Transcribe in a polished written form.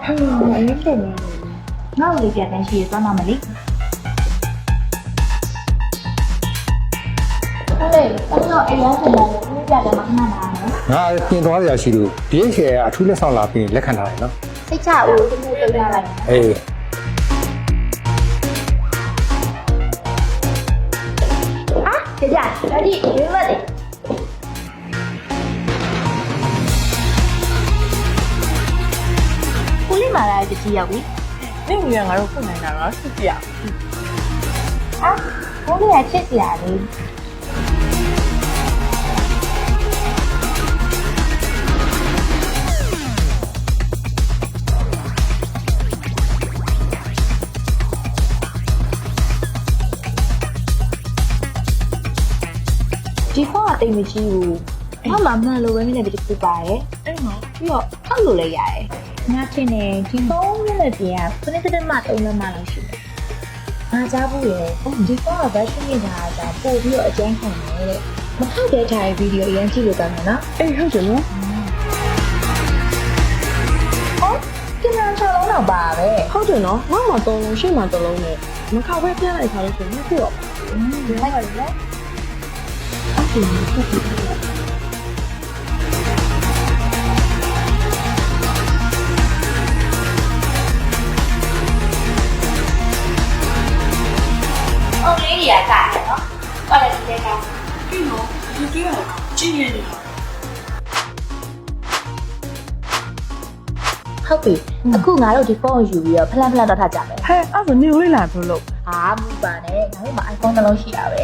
အေးတယ်ငါ့ကိုလေးပြန်တန်းရှိရသွားမှမလေးဟုတ်လေတော့အဲ့ရန်ပြန်လာလို့ပြပြတယ်မခဏနာနော် ငါပြင်သွားရရှိလို့ DHL ကအထူးလက်ဆောင်လာပြီးလက်ခံထားတယ်နော် စိတ်ချဦးဒီလိုပြလိုက် အေး 啊，姐姐，小弟，没问题。ကိုလေးမာလာတကြီးရောက်ပြီ နေ့ငွေငါတို့ဖွင့်နိုင်တာတော့စစ်ပြ ။ဟာကိုလေးကချစ်စရာလေးဒီဖုန်းကတိတ်မကြီးဘူး။ဘာမှမှန်လို့ပဲနဲ့တခုပါရဲ့ အဲ့နော် ။ပြီးတော့ထောက်လို့လည်းရတယ်။ငါထင်တယ်ဒီဖုန်းနဲ့ပြင်က9တက်မှ3လက်မှလောက်ရှိတယ်။ငါကြားဘူးရဲ့။ဒီဖုန်းကဘတ်စနေတာကပို့ပြီးတော့အကျန်းခံတယ်တဲ့။မထောက်တဲ့ထိုင်ဗီဒီယိုအရင်ကြည့်လို့ကောင်းတယ်နော် အေးဟုတ်တယ်နော် ။အော်ကင်မရာ6လုံးတော့ပါပဲ ဟုတ်တယ်နော်ငါမှ3လုံးရှေ့မှာ3လုံးနဲ့မခောက်ပဲပြလိုက်ခါလို့ဆိုရင်ခုတော့ ။ဒီလိုက်ပါလေ။အဲ့ဒီကိုကြည့်တယ်။အော်လေးရကတယ်နော်။ဟုတ်တယ်ဒီက ဒီနော်ဒီကြည့်ရကြည့်နေတယ် ဟုတ်ပြီအခုငါတို့ဒီဖုန်းကိုယူပြီးတော့ဖလန်ဖလန်တော့ထားကြမယ် ဟဲ့အဲ့ဒါနေဦးလေးလာဘလို့လို့ ဟာမူပါနဲ့ငါတို့မှာ iPhone နှလုံးရှိတာပဲ